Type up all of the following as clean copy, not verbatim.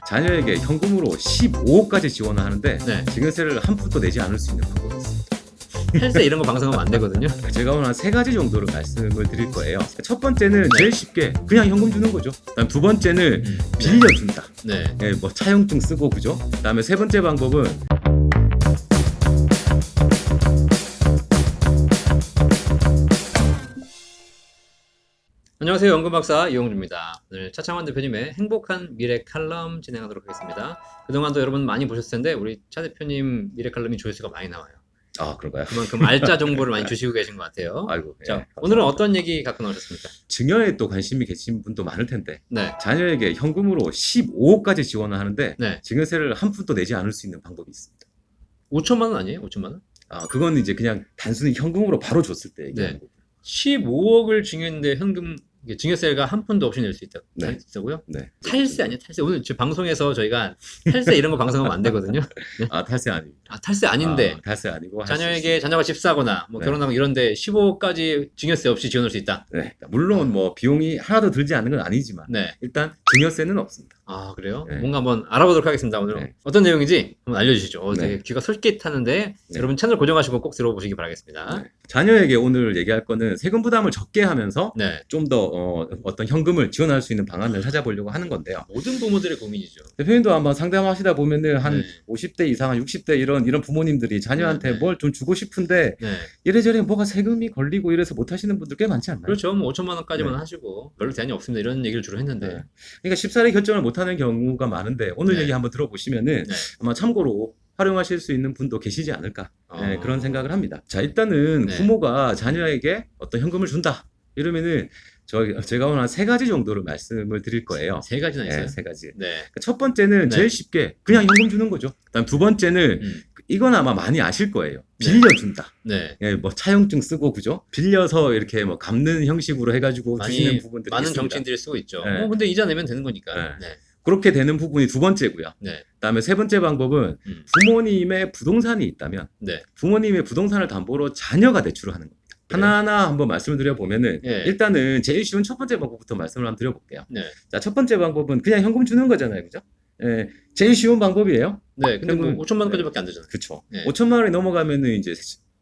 자녀에게 현금으로 15억까지 지원을 하는데 네. 증여세를 한 푼도 내지 않을 수 있는 방법이 있습니다. 탈세 이런 거 방송하면 안 되거든요. 제가 오늘 한 3가지 정도를 말씀을 드릴 거예요. 첫 번째는 제일 쉽게 그냥 현금 주는 거죠. 그다음 두 번째는 빌려준다. 네. 예, 뭐 차용증 쓰고 그죠? 그다음에 세 번째 방법은 안녕하세요. 연금박사 이용주입니다. 오늘 차창환 대표님의 행복한 미래 칼럼 진행하도록 하겠습니다. 그동안도 여러분 많이 보셨을 텐데 우리 차 대표님 미래 칼럼이 조회수가 많이 나와요. 아 그런가요? 그만큼 알짜 정보를 많이 주시고 계신 것 같아요. 아이고. 예, 자, 감사합니다. 오늘은 어떤 얘기 갖고 나오셨습니까? 증여에 또 관심이 계신 분도 많을 텐데 네. 자녀에게 현금으로 15억까지 지원을 하는데 네. 증여세를 한 푼도 내지 않을 수 있는 방법이 있습니다. 5천만 원 아니에요? 5천만 원? 아 그건 이제 그냥 단순히 현금으로 바로 줬을 때 얘기하는 네. 거고. 15억을 증여했는데 현금 증여세가 한 푼도 없이 낼 수 네. 있다고요? 네. 탈세 아니야? 탈세. 오늘 저 방송에서 저희가 탈세 이런 거 방송하면 안 되거든요. 아 탈세 아닙니다. 아, 탈세 아닌데 아, 탈세 아니고 할수 자녀에게 있습니다. 자녀가 집 사거나 뭐 네. 결혼하고 이런데 15억까지 증여세 없이 지원할 수 있다. 네. 물론 뭐 비용이 하나도 들지 않는 건 아니지만 네. 일단 증여세는 없습니다. 아 그래요? 네. 뭔가 한번 알아보도록 하겠습니다. 오늘 네. 어떤 내용인지 한번 알려주시죠. 네. 되게 귀가 솔깃하는데 네. 여러분 채널 고정하시고 꼭 들어보시기 바라겠습니다. 네. 자녀에게 오늘 얘기할 거는 세금 부담을 적게 하면서 네. 좀 더 어떤 현금을 지원할 수 있는 방안을 찾아보려고 하는 건데요. 모든 부모들의 고민이죠. 대표님도 한번 상담하시다 보면은 한 네. 50대 이상, 한 60대 이런 부모님들이 자녀한테 네. 뭘 좀 주고 싶은데 네. 이래저래 뭐가 세금이 걸리고 이래서 못 하시는 분들 꽤 많지 않나요? 그렇죠. 뭐 5천만 원까지만 네. 하시고 별로 제한이 없습니다. 이런 얘기를 주로 했는데. 네. 그러니까 쉽사리 결정을 못 하는 경우가 많은데 오늘 네. 얘기 한번 들어보시면은 네. 아마 참고로 활용하실 수 있는 분도 계시지 않을까 네, 어. 그런 생각을 합니다. 자 일단은 네. 부모가 자녀에게 어떤 현금을 준다 이러면은 제가 오늘 한 3가지 정도를 말씀을 드릴 거예요. 세 가지나 있어요. 네, 3가지. 네. 첫 번째는 네. 제일 쉽게 그냥 현금 주는 거죠. 그다음 두 번째는 이건 아마 많이 아실 거예요. 빌려준다. 네. 예, 뭐 차용증 쓰고 그죠? 빌려서 이렇게 뭐 갚는 형식으로 해가지고 주시는 부분들이 많은 있습니다. 정치인들이 쓰고 있죠. 네. 근데 이자 내면 되는 거니까. 네. 네. 그렇게 되는 부분이 두 번째고요. 네. 그다음에 세 번째 방법은 부모님의 부동산이 있다면 네. 부모님의 부동산을 담보로 자녀가 대출을 하는 겁니다. 그래요? 하나하나 한번 말씀을 드려보면은 네. 일단은 제일 쉬운 첫 번째 방법부터 말씀을 한번 드려볼게요. 네. 자, 첫 번째 방법은 그냥 현금 주는 거잖아요. 그죠? 예, 제일 쉬운 방법이에요. 네. 근데 뭐 현금. 5천만 원까지밖에 안 되잖아요. 그쵸. 네. 5천만 원이 넘어가면은 이제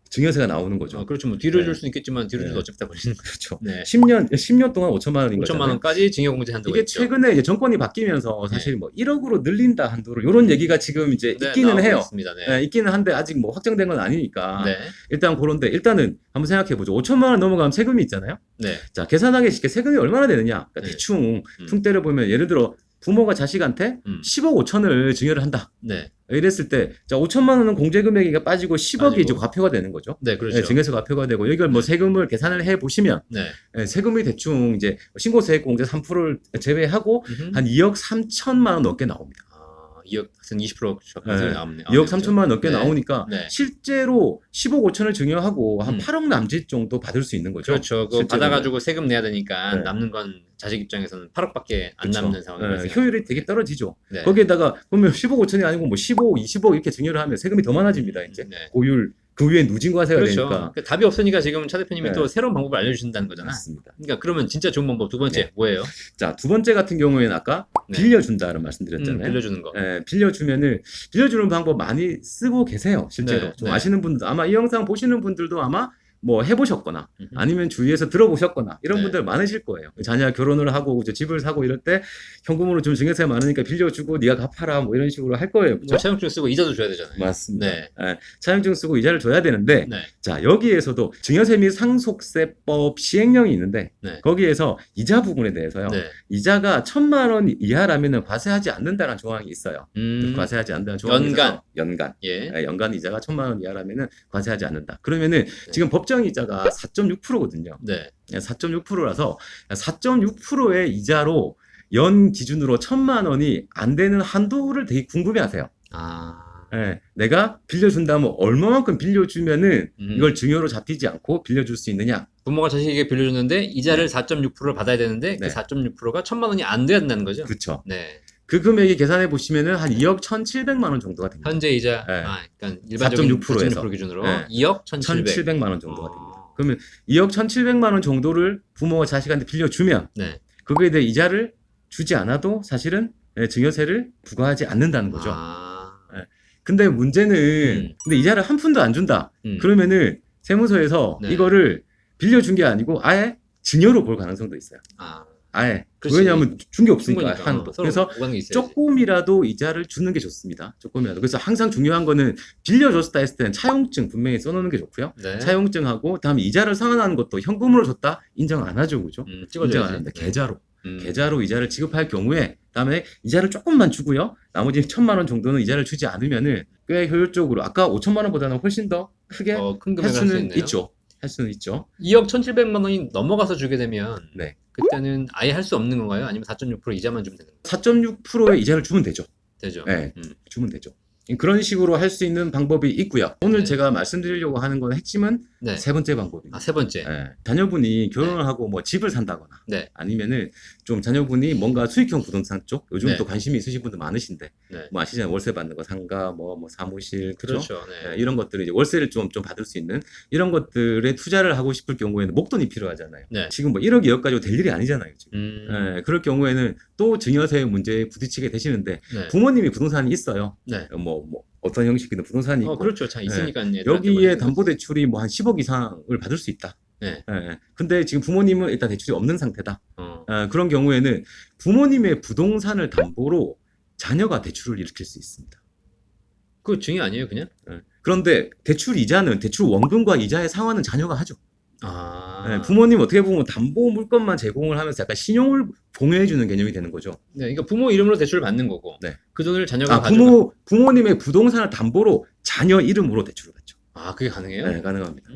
증여세가 나오는 거죠. 그렇죠. 뭐 뒤를 네. 줄 수는 있겠지만 뒤를 네. 줘도 어차피 다 걸리는 거죠. 그렇죠. 네. 10년 동안 5천만 원인 5천만 거잖아요. 원까지 징역공제 한도가 이게 있죠. 최근에 이제 정권이 바뀌면서 사실 뭐 1억으로 늘린다 한도로 이런 얘기가 지금 이제 네, 있기는 나오고 해요. 있습니다. 네. 네, 있기는 한데 아직 뭐 확정된 건 아니니까 네. 일단 그런데 일단은 한번 생각해 보죠. 5천만 원 넘어가면 세금이 있잖아요. 네. 자 계산하기 쉽게 세금이 얼마나 되느냐? 그러니까 네. 대충 퉁 때려 보면 예를 들어 부모가 자식한테 10억 5천을 증여를 한다. 네. 이랬을 때, 자, 5천만 원은 공제금액이 빠지고 10억이 빠지고. 이제 과표가 되는 거죠. 네, 그렇죠. 네, 증여세 과표가 되고, 이걸 뭐 세금을 계산을 해 보시면, 네. 세금이 대충 이제 신고세액 공제 3%를 제외하고 한 2억 3천만 원 넘게 나옵니다. 2억 한 20% 네. 나오네요. 2억 3천만 원 넘게 네. 나오니까 네. 실제로 10억 5천을 증여하고 한 8억 남짓 정도 받을 수 있는 거죠. 그렇죠. 그거 실제로는. 받아가지고 세금 내야 되니까 네. 남는 건 자식 입장에서는 8억밖에 안 그쵸. 남는 상황이 네, 효율이 되게 떨어지죠. 네. 거기에다가 보면 10억 5천이 아니고 뭐 15억, 20억 이렇게 증여를 하면 세금이 더 많아집니다. 이제 네. 고율 그 위에 누진과세가 그렇죠. 되니까. 그러니까 답이 없으니까 지금 차 대표님이 네. 또 새로운 방법을 알려주신다는 거잖아. 맞습니다. 그러니까 그러면 진짜 좋은 방법 두 번째 네. 뭐예요? 자, 두 번째 같은 경우에는 아까 네. 빌려준다는 말씀드렸잖아요. 빌려주는 거. 빌려주는 방법 많이 쓰고 계세요. 실제로. 네, 좀 네. 아시는 분들, 아마 이 영상 보시는 분들도 아마 뭐 해보셨거나 아니면 주위에서 들어보셨거나 이런 네. 분들 많으실 거예요. 자녀가 결혼을 하고 이제 집을 사고 이럴 때 현금으로 좀 증여세 많으니까 빌려주고 네가 갚아라 뭐 이런 식으로 할 거예요. 뭐 그렇죠? 차용증 쓰고 이자도 줘야 되잖아요. 맞습니다. 네. 차용증 쓰고 이자를 줘야 되는데 네. 자 여기에서도 증여세 및 상속세법 시행령이 있는데 네. 거기에서 이자 부분에 대해서요. 네. 이자가 1,000만 원 이하라면 과세하지 않는다는 조항이 있어요. 과세하지 않는다는 조항이 연간. 있어서 연간. 예. 연간 이자가 1,000만 원 이하라면 과세하지 않는다. 그러면은 지금 법정 이자가 4.6%거든요. 네. 4.6%라서 4.6%의 이자로 연 기준으로 1,000만 원이 안 되는 한도를 되게 궁금해하세요. 내가 빌려준다면 얼마만큼 빌려주면은 이걸 증여로 잡히지 않고 빌려줄 수 있느냐? 부모가 자식에게 빌려줬는데 이자를 4.6%를 받아야 되는데 네. 그 4.6%가 1,000만 원이 안 돼야 된다는 거죠. 그렇죠. 네. 그 금액이 계산해 보시면은 한 2억 1,700만 원 정도가 됩니다. 현재 이자 네. 그러니까 일반적인 4.6% 4.6% 기준으로 네. 2억 1,700. 1,700만 원 정도가 됩니다. 그러면 2억 1,700만 원 정도를 부모가 자식한테 빌려주면 네. 그거에 대해 이자를 주지 않아도 사실은 증여세를 부과하지 않는다는 거죠. 아. 근데 문제는 근데 이자를 한 푼도 안 준다. 그러면은 세무서에서 네. 이거를 빌려준 게 아니고 아예 증여로 볼 가능성도 있어요. 아예. 그렇지. 왜냐하면 준 게 없으니까 충분히니까. 한도. 서로 그래서 오가는 게 있어야지. 조금이라도 이자를 주는 게 좋습니다. 조금이라도. 그래서 항상 중요한 거는 빌려줬다 했을 때는 차용증 분명히 써놓는 게 좋고요. 네. 차용증하고 다음에 이자를 상환하는 것도 현금으로 줬다 인정 안 하죠, 그죠? 인정 안 찍어줘야지. 합니다. 계좌로. 계좌로 이자를 지급할 경우에 그다음에 이자를 조금만 주고요. 나머지 1,000만 원 정도는 이자를 주지 않으면은 꽤 효율적으로 아까 5천만 원보다는 훨씬 더 크게 큰 할 금액을 할 수 수는 있네요. 있죠. 할 수는 있죠. 2억 1,700만 원이 넘어가서 주게 되면 네. 그때는 아예 할 수 없는 건가요? 아니면 4.6% 이자만 주면 되는 건가요? 4.6%의 이자를 주면 되죠. 되죠. 네, 주면 되죠. 그런 식으로 할 수 있는 방법이 있고요. 오늘 네. 제가 말씀드리려고 하는 건 핵심은 네. 세 번째 방법입니다. 세 번째. 자녀분이 결혼을 하고 뭐 집을 산다거나 네. 아니면은 좀 자녀분이 뭔가 수익형 부동산 쪽 요즘 네. 또 관심이 있으신 분들 많으신데 네. 뭐 아시잖아요. 월세 받는 거 상가 뭐 사무실 그렇죠. 네. 이런 것들을 이제 월세를 좀 받을 수 있는 이런 것들에 투자를 하고 싶을 경우에는 목돈이 필요하잖아요. 네. 지금 뭐 1억 2억 가지고 될 일이 아니잖아요. 지금. 그럴 경우에는 또 증여세 문제에 부딪히게 되시는데 네. 부모님이 부동산이 있어요. 네. 뭐 어떤 형식이든 부동산이 있고 그렇죠. 자, 있으니까 여기에 담보대출이 뭐 한 10억 이상을 받을 수 있다. 네. 근데 지금 부모님은 일단 대출이 없는 상태다. 그런 경우에는 부모님의 부동산을 담보로 자녀가 대출을 일으킬 수 있습니다. 그 증여 아니에요, 그냥? 그런데 대출 이자는 대출 원금과 이자의 상환은 자녀가 하죠. 부모님 어떻게 보면 담보 물건만 제공을 하면서 약간 신용을 공유해주는 개념이 되는 거죠. 네, 그러니까 부모 이름으로 대출을 받는 거고, 네. 그 돈을 자녀가 가져가. 부모님의 부동산을 담보로 자녀 이름으로 대출을 받죠. 그게 가능해요? 네, 가능합니다.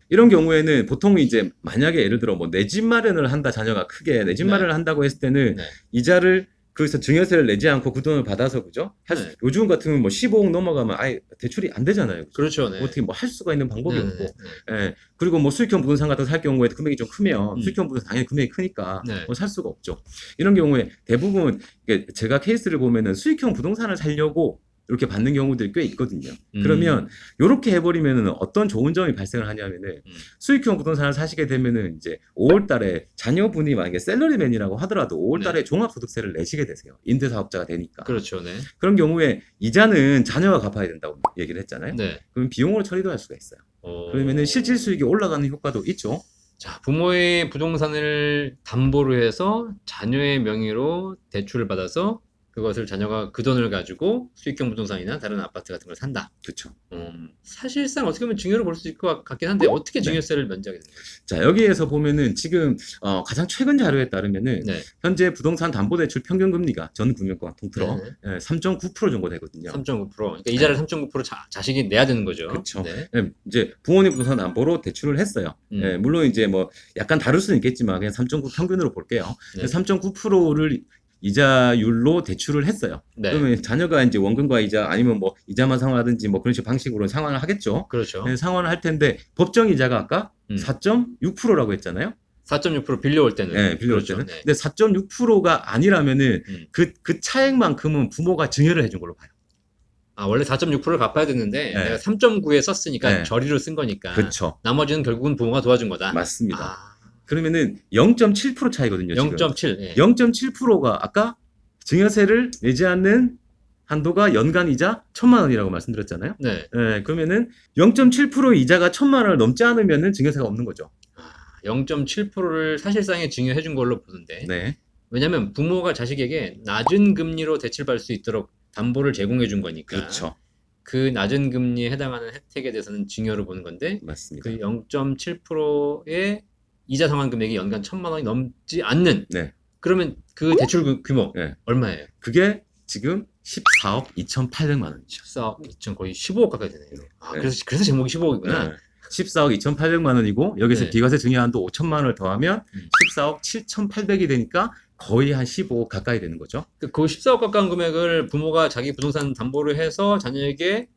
이런 경우에는 보통 이제 만약에 예를 들어 뭐 내 집 마련을 한다 자녀가 크게 내 집 마련을 한다고 했을 때는 이자를 그래서 증여세를 내지 않고 그 돈을 받아서 그죠? 요즘 같으면 뭐 15억 넘어가면 아예 대출이 안 되잖아요. 그렇죠. 네. 어떻게 뭐 할 수가 있는 방법이 없고. 그리고 뭐 수익형 부동산 같은 거 살 경우에 금액이 좀 크면 수익형 부동산 당연히 금액이 크니까 뭐 살 수가 없죠. 이런 경우에 대부분 제가 케이스를 보면은 수익형 부동산을 살려고 이렇게 받는 경우들이 꽤 있거든요. 그러면 이렇게 해버리면은 어떤 좋은 점이 발생을 하냐면은 수익형 부동산을 사시게 되면은 이제 5월달에 자녀분이 만약에 셀러리맨이라고 하더라도 5월달에 종합소득세를 내시게 되세요. 임대사업자가 되니까. 그렇죠. 네. 그런 경우에 이자는 자녀가 갚아야 된다고 얘기를 했잖아요. 네. 그럼 비용으로 처리도 할 수가 있어요. 그러면은 실질 수익이 올라가는 효과도 있죠. 자, 부모의 부동산을 담보로 해서 자녀의 명의로 대출을 받아서 그것을 자녀가 그 돈을 가지고 수익형 부동산이나 다른 아파트 같은 걸 산다. 그렇죠. 사실상 어떻게 보면 증여로 볼 수 있을 것 같긴 한데 어떻게 증여세를 면제하게 되는 거죠? 자, 여기에서 보면은 지금 가장 최근 자료에 따르면은 현재 부동산 담보대출 평균 금리가 전 금융권 통틀어 3.9% 정도 되거든요. 3.9%. 그러니까 이자를 3.9% 자식이 내야 되는 거죠. 그렇죠. 이제 부모님 부동산 담보로 대출을 했어요. 물론 이제 뭐 약간 다를 수는 있겠지만 그냥 3.9 평균으로 볼게요. 3.9%를 이자율로 대출을 했어요. 그러면 자녀가 이제 원금과 이자 아니면 뭐 이자만 상환하든지 뭐 그런 식의 방식으로 상환을 하겠죠. 그렇죠. 상환을 할 텐데 법정 이자가 아까 4.6%라고 했잖아요. 4.6% 빌려올 때는. 네, 빌려올 때는. 근데 4.6%가 아니라면은 그 차액만큼은 부모가 증여를 해준 걸로 봐요. 원래 4.6%를 갚아야 되는데 내가 3.9에 썼으니까 저리로 쓴 거니까. 그렇죠. 나머지는 결국은 부모가 도와준 거다. 맞습니다. 그러면은 0.7% 차이거든요. 0.7. 0.7%가 아까 증여세를 내지 않는 한도가 연간 이자 1,000만 원이라고 말씀드렸잖아요. 그러면은 0.7% 이자가 1,000만 원을 넘지 않으면은 증여세가 없는 거죠. 0.7%를 사실상에 증여해 준 걸로 보는데. 왜냐면 부모가 자식에게 낮은 금리로 대출받을 수 있도록 담보를 제공해 준 거니까. 그렇죠. 그 낮은 금리에 해당하는 혜택에 대해서는 증여로 보는 건데. 맞습니다. 그 0.7%의 이자 상환 금액이 연간 1,000만 원이 넘지 않는. 그러면 그 대출 규모 얼마예요? 그게 지금 14억 2,800만 원이죠. 14억 2천 거의 15억 가까이 되네요. 그래서 제목이 15억이구나. 14억 2,800만 원이고 여기서 비과세 증여한도 5천만 원을 더하면 14억 7,800이 되니까 거의 한 15억 가까이 되는 거죠. 그 14억 가까운 금액을 부모가 자기 부동산 담보를 해서 자녀에게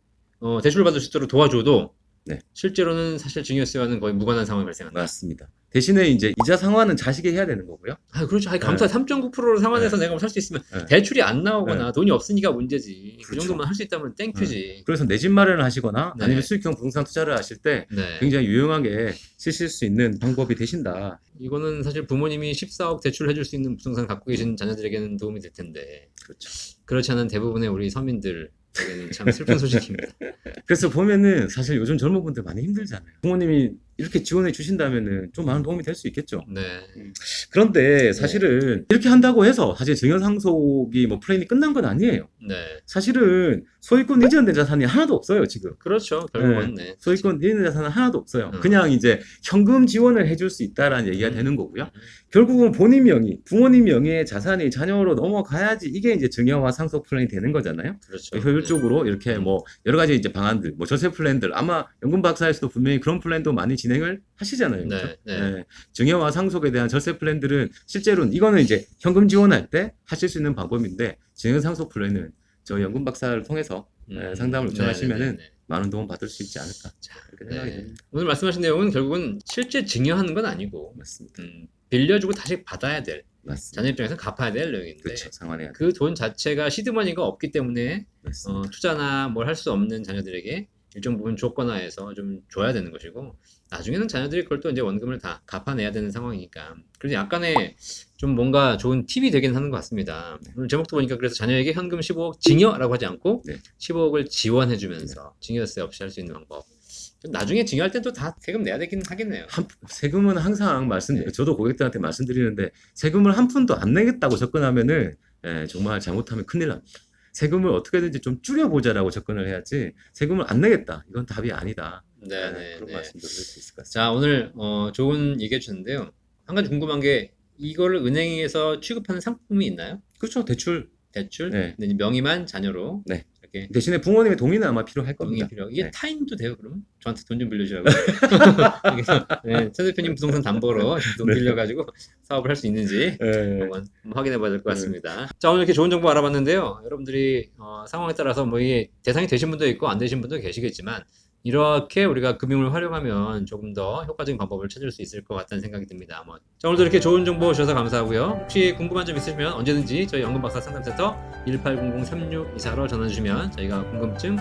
대출을 받을 수 있도록 도와줘도 네. 실제로는 사실 증여세와는 거의 무관한 상황이 발생한다. 맞습니다. 대신에 이제 이자 상환은 자식이 해야 되는 거고요. 아, 그렇죠. 아니, 감사 3.9%로 상환해서 내가 살 수 있으면 대출이 안 나오거나 돈이 없으니까 문제지. 그 그렇죠. 정도만 할 수 있다면 땡큐지. 그래서 내 집 마련을 하시거나 네. 아니면 수익형 부동산 투자를 하실 때 네. 굉장히 유용하게 쓰실 수 있는 방법이 되신다. 이거는 사실 부모님이 14억 대출을 해줄 수 있는 부동산 갖고 계신 자녀들에게는 도움이 될 텐데 그렇죠. 그렇지 않은 대부분의 우리 서민들에게는 참 슬픈 소식입니다. 그래서 보면은 사실 요즘 젊은 분들 많이 힘들잖아요. 부모님이 이렇게 지원해 주신다면은 좀 많은 도움이 될 수 있겠죠. 네. 그런데 사실은 이렇게 한다고 해서 사실 증여 상속이 뭐 플랜이 끝난 건 아니에요. 네. 사실은 소유권 이전된 자산이 하나도 없어요, 지금. 그렇죠. 결국은 네. 소유권 이전된 자산은 하나도 없어요. 음. 그냥 이제 현금 지원을 해줄 수 있다라는 얘기가 되는 거고요. 결국은 본인 명의, 부모님 명의의 자산이 자녀로 넘어가야지 이게 이제 증여와 상속 플랜이 되는 거잖아요. 그렇죠. 효율적으로 이렇게 뭐 여러 가지 이제 방안들, 뭐 절세 플랜들 아마 연금 박사에서도 분명히 그런 플랜도 많이 진행을 하시잖아요. 네, 그렇죠? 네. 증여와 상속에 대한 절세 플랜들은 실제로는 이거는 이제 현금 지원할 때 하실 수 있는 방법인데 증여 상속 플랜은 저 연금 박사를 통해서 상담을 요청하시면은 많은 도움 받을 수 있지 않을까 그렇게 생각이 됩니다. 오늘 말씀하신 내용은 결국은 실제 증여하는 건 아니고 맞습니다. 빌려주고 다시 받아야 될 맞습니다. 자녀 입장에서 갚아야 될 내용인데 그렇죠. 상환해야 돼. 그 돈 자체가 시드머니가 없기 때문에 맞습니다. 투자나 뭘 할 수 없는 자녀들에게 일정 부분 조건화해서 좀 줘야 되는 것이고 나중에는 자녀들이 그걸 또 이제 원금을 다 갚아내야 되는 상황이니까 그래서 약간의 좀 뭔가 좋은 팁이 되긴 하는 것 같습니다. 오늘 제목도 보니까 그래서 자녀에게 현금 15억 증여라고 하지 않고 15억을 지원해주면서 증여세 없이 할 수 있는 방법. 나중에 증여할 땐 또 다 세금 내야 되긴 하겠네요. 세금은 항상 저도 고객들한테 말씀드리는데 세금을 한 푼도 안 내겠다고 접근하면은 정말 잘못하면 큰일 납니다. 세금을 어떻게든지 좀 줄여보자라고 접근을 해야지 세금을 안 내겠다. 이건 답이 아니다. 그런 말씀 드릴 수 있을 것 같습니다. 자, 오늘 좋은 얘기 해주셨는데요. 한 가지 궁금한 게 이거를 은행에서 취급하는 상품이 있나요? 그렇죠. 대출. 근데 명의만 자녀로 이렇게 대신에 부모님의 동의는 아마 필요할 겁니다. 이게 타인도 돼요, 그러면? 저한테 돈 좀 빌려주라고. 그래서 차 대표님 부동산 담보로 돈 빌려가지고 사업을 할 수 있는지 한번 확인해 봐야 될 것 같습니다. 자, 오늘 이렇게 좋은 정보 알아봤는데요. 여러분들이 상황에 따라서 뭐 이게 대상이 되신 분도 있고 안 되신 분도 계시겠지만 이렇게 우리가 금융을 활용하면 조금 더 효과적인 방법을 찾을 수 있을 것 같다는 생각이 듭니다. 자, 오늘도 이렇게 좋은 정보 주셔서 감사하고요. 혹시 궁금한 점 있으시면 언제든지 저희 연금박사 상담센터 1800-3624로 전화 주시면 저희가 궁금증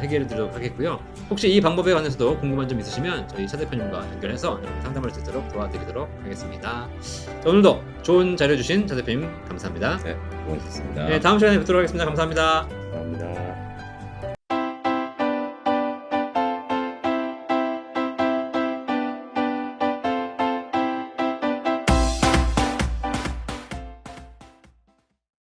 해결해 드리도록 하겠고요. 혹시 이 방법에 관해서도 궁금한 점 있으시면 저희 차 대표님과 연결해서 상담을 드리도록 도와드리도록 하겠습니다. 자, 오늘도 좋은 자료 주신 차 대표님 감사합니다. 고맙습니다. 네, 다음 시간에 뵙도록 하겠습니다. 감사합니다. 감사합니다.